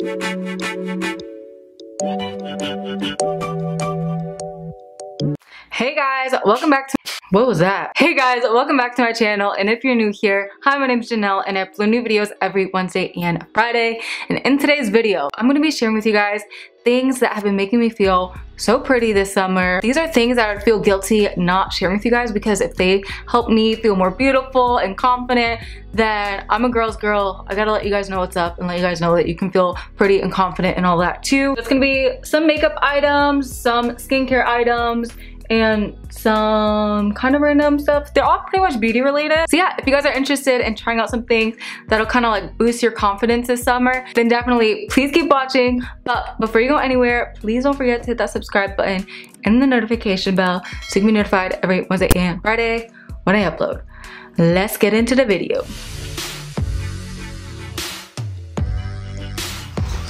Hey guys, welcome back to— what was that? Hey guys, welcome back to my channel, and if you're new here, hi, my name is Janelle and I upload new videos every Wednesday and Friday. And in today's video, I'm going to be sharing with you guys things that have been making me feel so pretty this summer. These are things that I would feel guilty not sharing with you guys, because if they help me feel more beautiful and confident, then I'm a girl's girl. I gotta let you guys know what's up and let you guys know that you can feel pretty and confident and all that too. It's gonna be some makeup items, some skincare items, and some kind of random stuff. They're all pretty much beauty related. So yeah, if you guys are interested in trying out some things that'll kind of like boost your confidence this summer, then definitely please keep watching. But before you go anywhere, please don't forget to hit that subscribe button and the notification bell so you can be notified every Wednesday and Friday when I upload. Let's get into the video.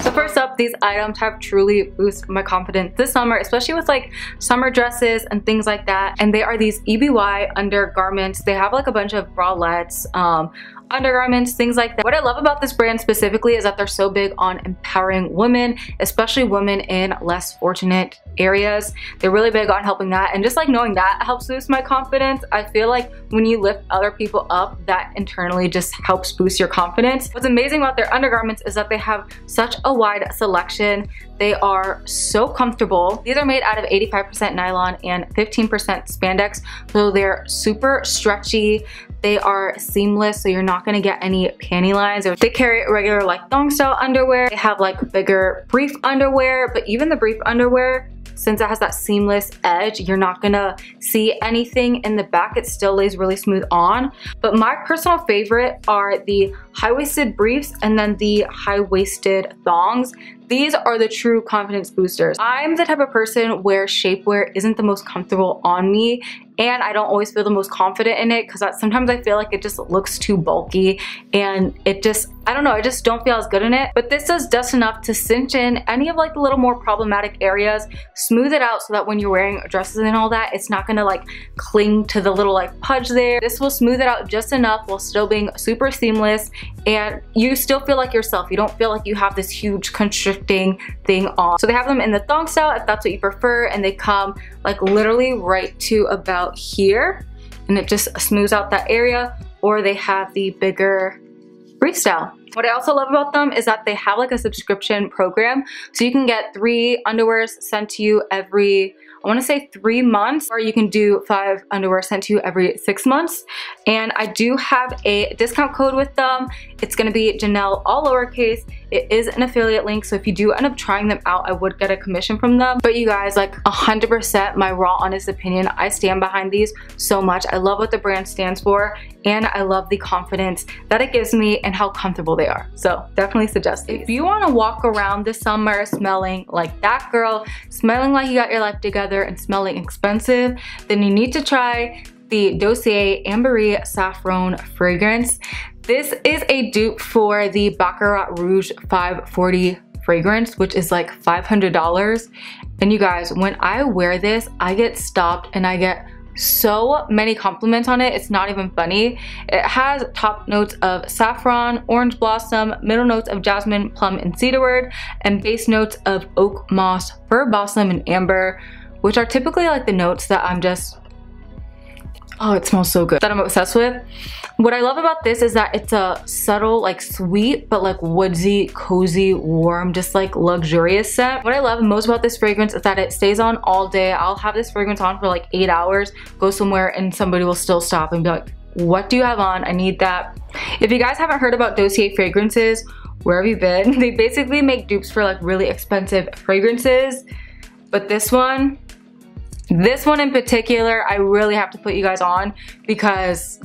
So first up, these items have truly boosted my confidence this summer, especially with like summer dresses and things like that. And they are these Eby undergarments. They have like a bunch of bralettes, undergarments, things like that. What I love about this brand specifically is that they're so big on empowering women, especially women in less fortunate areas. They're really big on helping that, and just like knowing that helps boost my confidence. I feel like when you lift other people up, that internally just helps boost your confidence. What's amazing about their undergarments is that they have such a wide selection. They are so comfortable. These are made out of 85% nylon and 15% spandex, so they're super stretchy. They are seamless, so you're not gonna get any panty lines. They carry regular like thong style underwear. They have like bigger brief underwear, but even the brief underwear, since it has that seamless edge, you're not gonna see anything in the back. It still lays really smooth on. But my personal favorite are the high-waisted briefs and then the high-waisted thongs. These are the true confidence boosters. I'm the type of person where shapewear isn't the most comfortable on me, and I don't always feel the most confident in it because sometimes I feel like it just looks too bulky, and it just, I don't know, I just don't feel as good in it. But this does just enough to cinch in any of like the little more problematic areas, smooth it out so that when you're wearing dresses and all that, it's not gonna like cling to the little like pudge there. This will smooth it out just enough while still being super seamless, and you still feel like yourself. You don't feel like you have this huge constricting thing on. So they have them in the thong style if that's what you prefer, and they come like literally right to about here, and it just smooths out that area. Or they have the bigger brief style. What I also love about them is that they have like a subscription program, so you can get 3 underwears sent to you every, I want to say 3 months, or you can do 5 underwear sent to you every 6 months. And I do have a discount code with them. It's going to be Janelle, all lowercase. It is an affiliate link, so if you do end up trying them out, I would get a commission from them. But you guys, like 100% my raw honest opinion, I stand behind these so much. I love what the brand stands for, and I love the confidence that it gives me and how comfortable they are. So definitely suggest these. If you want to walk around this summer smelling like that girl, smelling like you got your life together and smelling expensive, then you need to try the Dossier Ambery Saffron fragrance. This is a dupe for the Baccarat Rouge 540 fragrance, which is like $500. And you guys, when I wear this, I get stopped and I get so many compliments on it. It's not even funny. It has top notes of saffron, orange blossom, middle notes of jasmine, plum, and cedarwood, and base notes of oak moss, fir blossom, and amber, which are typically like the notes that I'm just, oh, it smells so good, that I'm obsessed with. What I love about this is that it's a subtle, like sweet, but like woodsy, cozy, warm, just like luxurious scent. What I love most about this fragrance is that it stays on all day. I'll have this fragrance on for like 8 hours, go somewhere, and somebody will still stop and be like, what do you have on? I need that. If you guys haven't heard about Dossier fragrances, where have you been? They basically make dupes for like really expensive fragrances. But this one in particular, I really have to put you guys on, because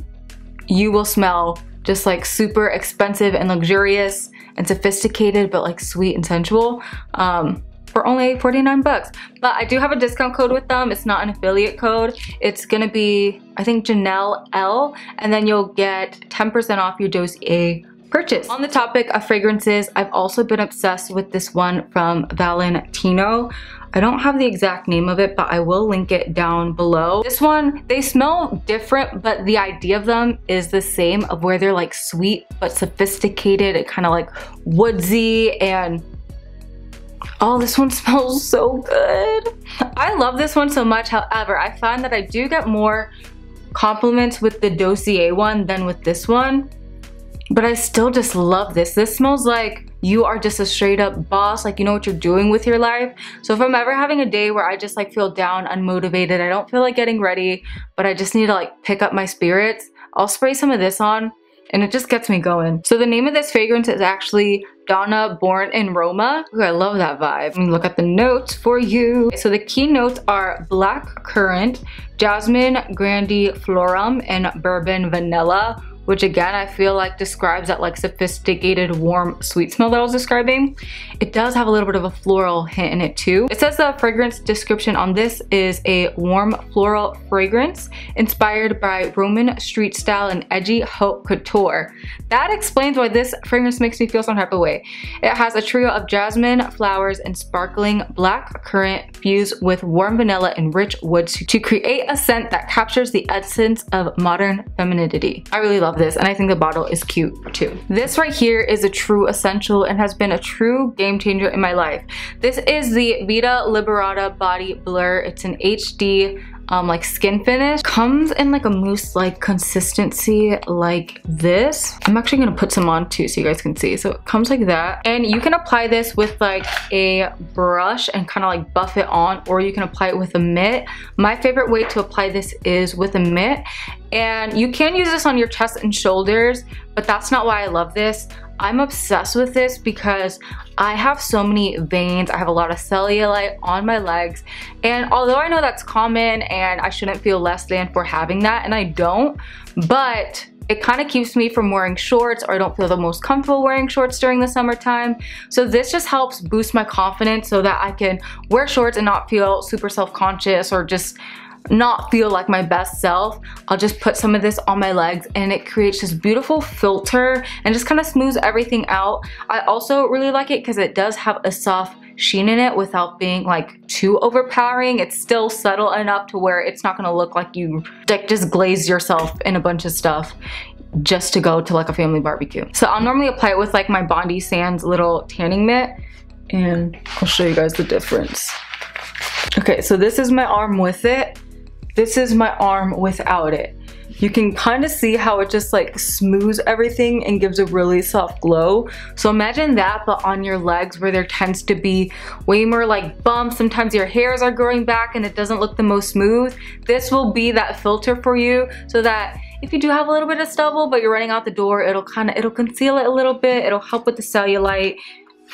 you will smell just like super expensive and luxurious and sophisticated, but like sweet and sensual for only 49 bucks. But I do have a discount code with them. It's not an affiliate code. It's gonna be, I think, Janelle L, and then you'll get 10% off your Dossier purchase. On the topic of fragrances, I've also been obsessed with this one from Valentino. I don't have the exact name of it, but I will link it down below. This one, they smell different, but the idea of them is the same, of where they're like sweet but sophisticated and kind of like woodsy, and Oh, this one smells so good. I love this one so much. However, I find that I do get more compliments with the Dossier one than with this one. But I still just love this. This smells like you are just a straight up boss, like you know what you're doing with your life. So if I'm ever having a day where I just like feel down, unmotivated, I don't feel like getting ready, but I just need to like pick up my spirits, I'll spray some of this on and it just gets me going. So the name of this fragrance is actually Donna Born in Roma. Ooh, I love that vibe. Let me look at the notes for you. So the key notes are black currant, jasmine grandiflorum, and bourbon vanilla, which again, I feel like describes that like sophisticated, warm, sweet smell that I was describing. It does have a little bit of a floral hint in it too. It says the fragrance description on this is a warm floral fragrance inspired by Roman street style and edgy haute couture. That explains why this fragrance makes me feel some type of way. It has a trio of jasmine, flowers, and sparkling black currant fused with warm vanilla and rich woods to create a scent that captures the essence of modern femininity. I really love this, and I think the bottle is cute too. This right here is a true essential and has been a true game changer in my life. This is the Vita Liberata Body Blur. It's an HD like skin finish. Comes in like a mousse like consistency like this. I'm actually gonna put some on too so you guys can see. So it comes like that, and you can apply this with like a brush and kind of like buff it on, or you can apply it with a mitt. My favorite way to apply this is with a mitt, and you can use this on your chest and shoulders, but that's not why I love this. I'm obsessed with this because I have so many veins. I have a lot of cellulite on my legs, and although I know that's common and I shouldn't feel less than for having that, and I don't, but it kind of keeps me from wearing shorts, or I don't feel the most comfortable wearing shorts during the summertime. So this just helps boost my confidence so that I can wear shorts and not feel super self-conscious or just not feel like my best self. I'll just put some of this on my legs and it creates this beautiful filter and just kind of smooths everything out. I also really like it because it does have a soft sheen in it without being like too overpowering. It's still subtle enough to where it's not gonna look like you like just glazed yourself in a bunch of stuff just to go to like a family barbecue. So I'll normally apply it with like my Bondi Sands little tanning mitt, and I'll show you guys the difference. Okay, so this is my arm with it. This is my arm without it. You can kind of see how it just like smooths everything and gives a really soft glow. So imagine that, but on your legs where there tends to be way more like bumps. Sometimes your hairs are growing back and it doesn't look the most smooth. This will be that filter for you, so that if you do have a little bit of stubble but you're running out the door, it'll conceal it a little bit. It'll help with the cellulite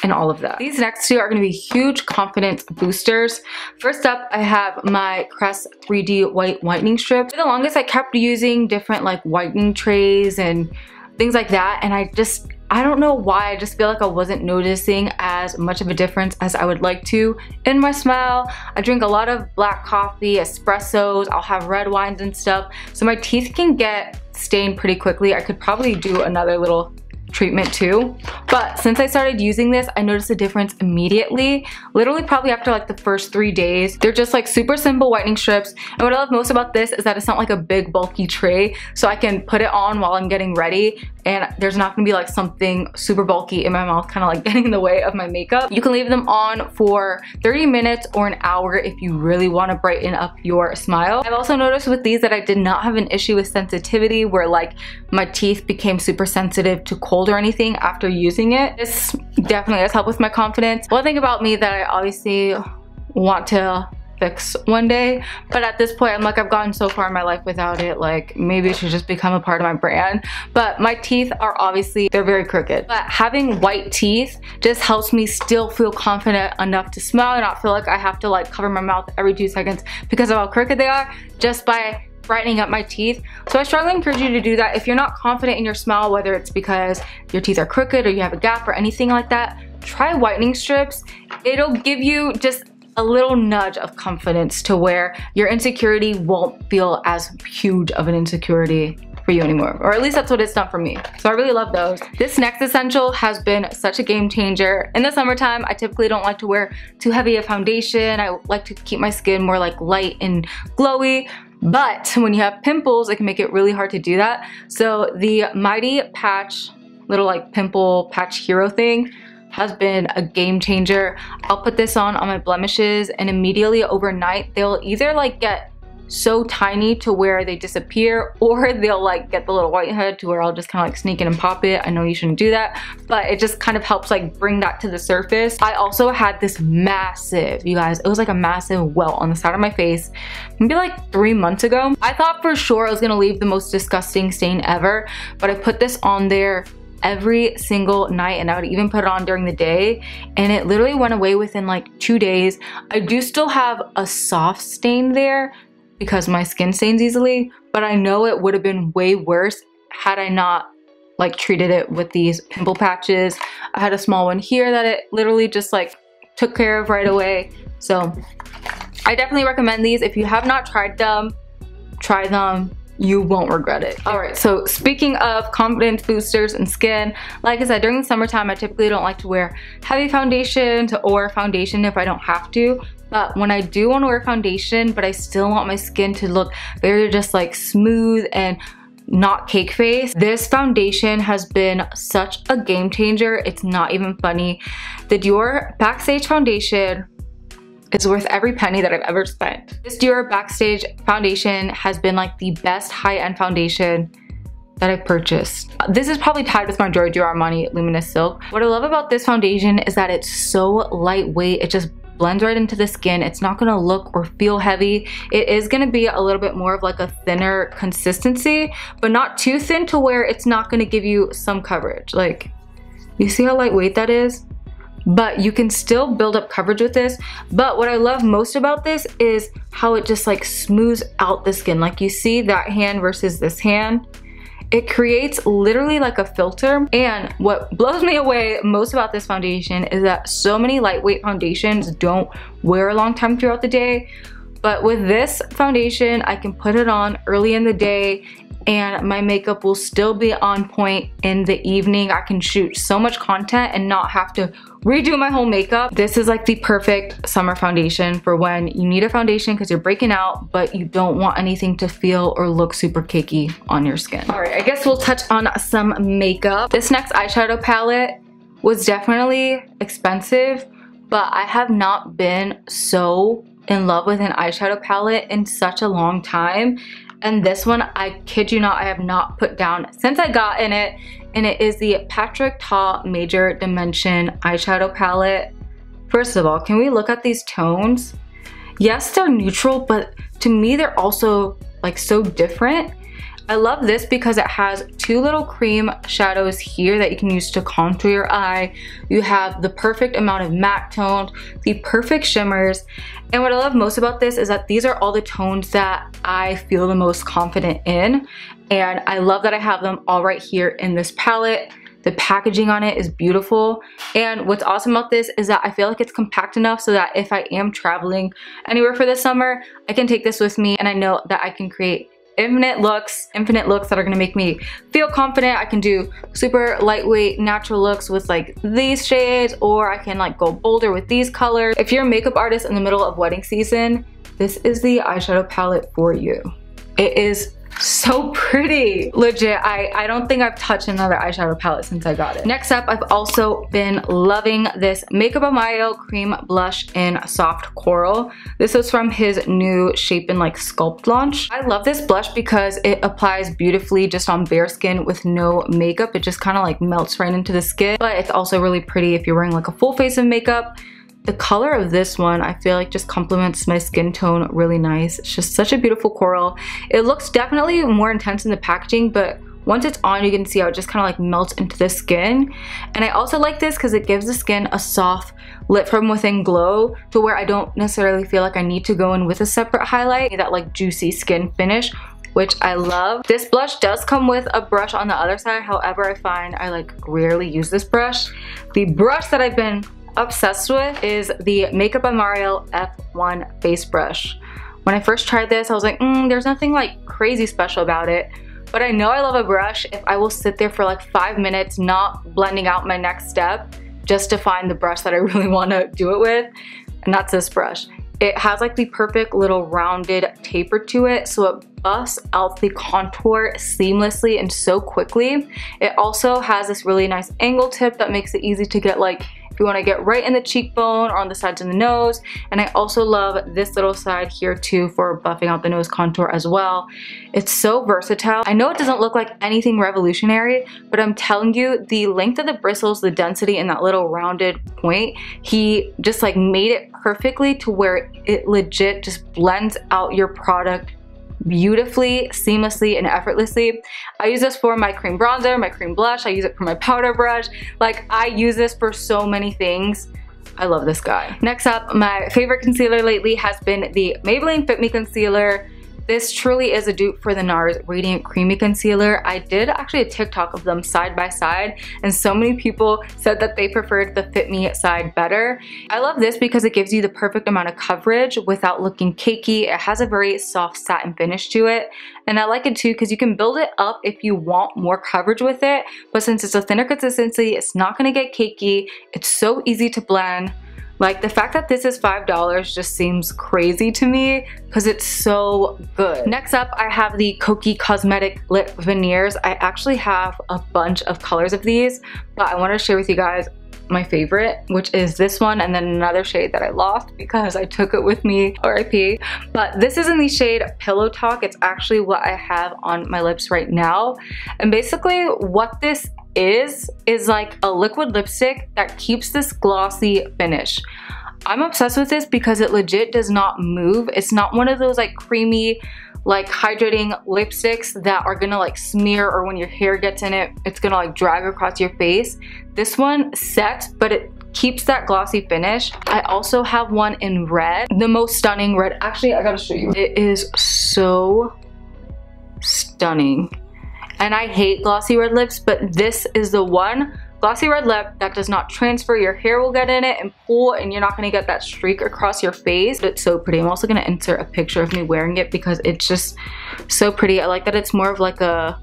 and all of that. These next two are going to be huge confidence boosters. First up, I have my Crest 3D whitening strips. For the longest, I kept using different like whitening trays and things like that, and I don't know why, I just feel like I wasn't noticing as much of a difference as I would like to in my smile. I drink a lot of black coffee, espressos, I'll have red wines and stuff, so my teeth can get stained pretty quickly. I could probably do another little treatment too, but since I started using this, I noticed a difference immediately, literally probably after like the first 3 days. They're just like super simple whitening strips, and what I love most about this is that it's not like a big bulky tray, so I can put it on while I'm getting ready and there's not gonna be like something super bulky in my mouth kind of like getting in the way of my makeup. You can leave them on for 30 minutes or an hour if you really want to brighten up your smile. I've also noticed with these that I did not have an issue with sensitivity where like my teeth became super sensitive to cold or anything after using it. This definitely has helped with my confidence. One thing about me that I obviously want to fix one day, but at this point I'm like, I've gotten so far in my life without it, like maybe it should just become a part of my brand. But my teeth are obviously, they're very crooked, but having white teeth just helps me still feel confident enough to smile and not feel like I have to like cover my mouth every 2 seconds because of how crooked they are, just by brightening up my teeth. So I strongly encourage you to do that. If you're not confident in your smile, whether it's because your teeth are crooked or you have a gap or anything like that, try whitening strips. It'll give you just a little nudge of confidence to where your insecurity won't feel as huge of an insecurity for you anymore, or at least that's what it's done for me. So I really love those. This next essential has been such a game changer. In the summertime, I typically don't like to wear too heavy a foundation. I like to keep my skin more like light and glowy, but when you have pimples, it can make it really hard to do that. So the Mighty Patch little like pimple patch hero thing, has been a game changer. I'll put this on my blemishes and immediately overnight they'll either like get so tiny to where they disappear, or they'll like get the little whitehead to where I'll just kind of like sneak in and pop it. I know you shouldn't do that, but it just kind of helps like bring that to the surface. I also had this massive, you guys, it was like a massive welt on the side of my face maybe like 3 months ago. I thought for sure I was gonna leave the most disgusting stain ever, but I put this on there every single night, and I would even put it on during the day, and it literally went away within like 2 days. I do still have a soft stain there because my skin stains easily, but I know it would have been way worse had I not like treated it with these pimple patches. I had a small one here that it literally just like took care of right away. So I definitely recommend these. If you have not tried them, try them. You won't regret it. All right, so speaking of confidence boosters and skin, like I said, during the summertime, I typically don't like to wear heavy foundation or foundation if I don't have to. But when I do want to wear foundation, but I still want my skin to look very just like smooth and not cake face, this foundation has been such a game changer. It's not even funny. The Dior Backstage Foundation is worth every penny that I've ever spent. This Dior Backstage Foundation has been like the best high-end foundation that I've purchased. This is probably tied with my Giorgio Armani Luminous Silk. What I love about this foundation is that it's so lightweight. It just blends right into the skin. It's not gonna look or feel heavy. It is gonna be a little bit more of like a thinner consistency, but not too thin to where it's not gonna give you some coverage. Like, you see how lightweight that is? But you can still build up coverage with this. But what I love most about this is how it just like smooths out the skin. Like you see that hand versus this hand. It creates literally like a filter. And what blows me away most about this foundation is that so many lightweight foundations don't wear a long time throughout the day. But with this foundation, I can put it on early in the day and my makeup will still be on point in the evening. I can shoot so much content and not have to redo my whole makeup. This is like the perfect summer foundation for when you need a foundation because you're breaking out, but you don't want anything to feel or look super cakey on your skin. All right, I guess we'll touch on some makeup. This next eyeshadow palette was definitely expensive, but I have not been so in love with an eyeshadow palette in such a long time. And this one, I kid you not, I have not put down since I got in it. And it is the Patrick Ta Major Dimension eyeshadow palette. First of all, can we look at these tones? Yes, they're neutral, but to me, they're also like so different. I love this because it has two little cream shadows here that you can use to contour your eye. You have the perfect amount of matte tones, the perfect shimmers. And what I love most about this is that these are all the tones that I feel the most confident in. And I love that I have them all right here in this palette. The packaging on it is beautiful. And what's awesome about this is that I feel like it's compact enough so that if I am traveling anywhere for the summer, I can take this with me and I know that I can create infinite looks that are gonna make me feel confident. I can do super lightweight natural looks with like these shades, or I can like go bolder with these colors. If you're a makeup artist in the middle of wedding season, this is the eyeshadow palette for you. It is so pretty. Legit, I don't think I've touched another eyeshadow palette since I got it. Next up, I've also been loving this Makeup Amaya cream blush in soft coral. This is from his new Shape and like Sculpt launch. I love this blush because it applies beautifully just on bare skin with no makeup. It just kind of like melts right into the skin, but it's also really pretty if you're wearing like a full face of makeup. The color of this one, I feel like just complements my skin tone really nice. It's just such a beautiful coral. It looks definitely more intense in the packaging, but once it's on, you can see how it just kind of like melts into the skin. And I also like this because it gives the skin a soft lit from within glow to where I don't necessarily feel like I need to go in with a separate highlight, that like juicy skin finish, which I love. This blush does come with a brush on the other side. However, I find I like rarely use this brush. The brush that I've been obsessed with is the Makeup by Mario F1 face brush. When I first tried this, I was like, there's nothing like crazy special about it. But I know I love a brush if I will sit there for like 5 minutes not blending out my next step just to find the brush that I really want to do it with. And that's this brush. It has like the perfect little rounded taper to it, so it buffs out the contour seamlessly and so quickly. It also has this really nice angle tip that makes it easy to get like if you want to get right in the cheekbone or on the sides of the nose. And I also love this little side here too for buffing out the nose contour as well. It's so versatile. I know it doesn't look like anything revolutionary, but I'm telling you, the length of the bristles, the density, and that little rounded point, he just like made it perfectly to where it legit just blends out your product beautifully, seamlessly, and effortlessly. I use this for my cream bronzer, my cream blush. I use it for my powder brush. Like, I use this for so many things. I love this guy. Next up, my favorite concealer lately has been the Maybelline Fit Me Concealer. This truly is a dupe for the NARS Radiant Creamy Concealer. I did actually a TikTok of them side by side, and so many people said that they preferred the Fit Me side better. I love this because it gives you the perfect amount of coverage without looking cakey. It has a very soft satin finish to it, and I like it too because you can build it up if you want more coverage with it, but since it's a thinner consistency, it's not going to get cakey. It's so easy to blend. Like, the fact that this is $5 just seems crazy to me because it's so good. Next up, I have the Kokie Cosmetic Lip Veners. I actually have a bunch of colors of these, but I want to share with you guys my favorite, which is this one, and then another shade that I lost because I took it with me, RIP. But this is in the shade Pillow Talk. It's actually what I have on my lips right now. And basically what this is like a liquid lipstick that keeps this glossy finish. I'm obsessed with this because it legit does not move. It's not one of those like creamy, like hydrating lipsticks that are gonna like smear, or when your hair gets in it, it's gonna like drag across your face. This one sets, but it keeps that glossy finish. I also have one in red, the most stunning red. Actually, I gotta show you. It is so stunning. And I hate glossy red lips, but this is the one glossy red lip that does not transfer. Your hair will get in it and pull, and you're not gonna get that streak across your face. It's so pretty. I'm also gonna insert a picture of me wearing it because it's just so pretty. I like that it's more of like a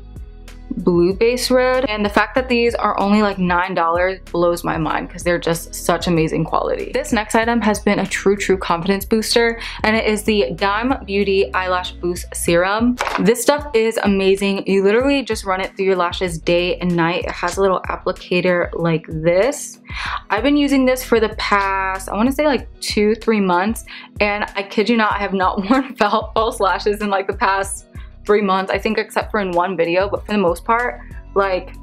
blue base red, and the fact that these are only like $9 blows my mind because they're just such amazing quality. This next item has been a true confidence booster, and it is the Dime Beauty Eyelash Boost Serum. This stuff is amazing. You literally just run it through your lashes day and night. It has a little applicator like this. I've been using this for the past, I want to say like 2-3 months, and I kid you not, I have not worn false lashes in like the past 3 months, I think, except for in one video, but for the most part, like,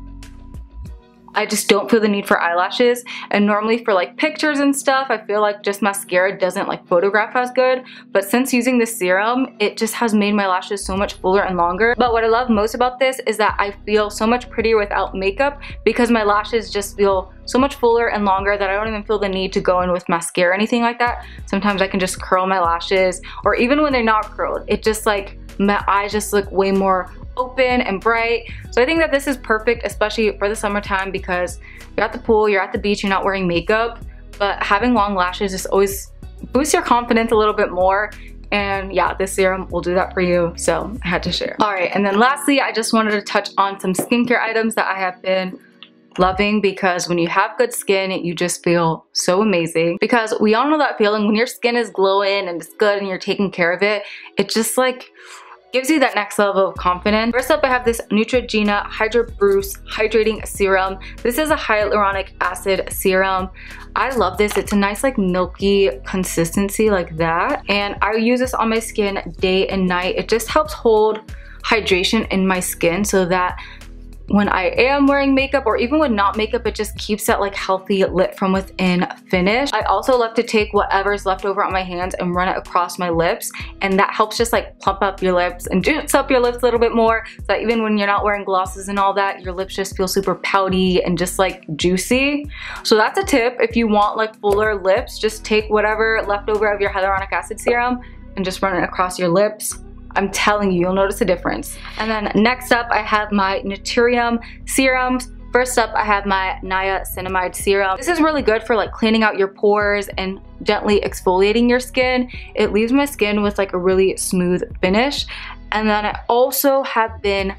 I just don't feel the need for eyelashes. And normally for like pictures and stuff, I feel like just mascara doesn't like photograph as good, but since using this serum, it just has made my lashes so much fuller and longer. But what I love most about this is that I feel so much prettier without makeup because my lashes just feel so much fuller and longer that I don't even feel the need to go in with mascara or anything like that. Sometimes I can just curl my lashes, or even when they're not curled, it just like, my eyes just look way more open and bright. So I think that this is perfect, especially for the summertime, because you're at the pool, you're at the beach, you're not wearing makeup, but having long lashes just always boosts your confidence a little bit more. And yeah, this serum will do that for you, so I had to share. All right, and then lastly, I just wanted to touch on some skincare items that I have been loving, because when you have good skin, you just feel so amazing. Because we all know that feeling when your skin is glowing and it's good and you're taking care of it, it just like gives you that next level of confidence. First up, I have this Neutrogena Hydra Boost Hydrating Serum. This is a hyaluronic acid serum. I love this. It's a nice like milky consistency like that, and I use this on my skin day and night. It just helps hold hydration in my skin so that when I am wearing makeup, or even with not makeup, it just keeps that like healthy lit from within finish. I also love to take whatever's left over on my hands and run it across my lips, and that helps just like plump up your lips and juice up your lips a little bit more, so that even when you're not wearing glosses and all that, your lips just feel super pouty and just like juicy. So that's a tip. If you want like fuller lips, just take whatever left over of your hyaluronic acid serum and just run it across your lips. I'm telling you, you'll notice a difference. And then next up, I have my Naturium serums. First up, I have my niacinamide serum. This is really good for like cleaning out your pores and gently exfoliating your skin. It leaves my skin with like a really smooth finish. And then I also have been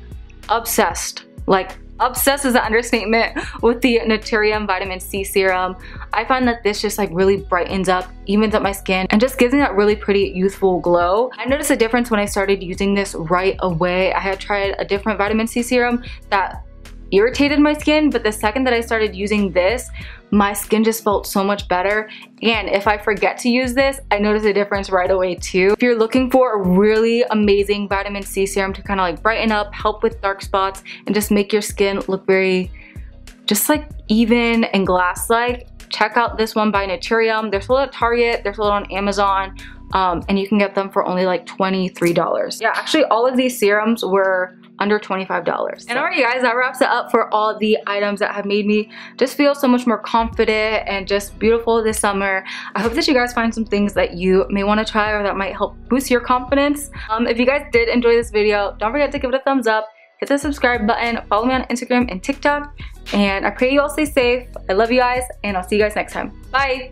obsessed, like obsessed is an understatement, with the Naturium Vitamin C Serum. I find that this just like really brightens up, evens up my skin, and just gives me that really pretty youthful glow. I noticed a difference when I started using this right away. I had tried a different vitamin C serum that irritated my skin, but the second that I started using this, my skin just felt so much better. And if I forget to use this, I notice a difference right away too. If you're looking for a really amazing vitamin C serum to kind of like brighten up, help with dark spots, and just make your skin look very just like even and glass-like, check out this one by Naturium. They're sold at Target, they're sold on Amazon, and you can get them for only like $23. Yeah, actually all of these serums were under $25. And alright guys, that wraps it up for all the items that have made me just feel so much more confident and just beautiful this summer. I hope that you guys find some things that you may want to try or that might help boost your confidence. If you guys did enjoy this video, don't forget to give it a thumbs up, hit the subscribe button, follow me on Instagram and TikTok, and I pray you all stay safe. I love you guys, and I'll see you guys next time. Bye!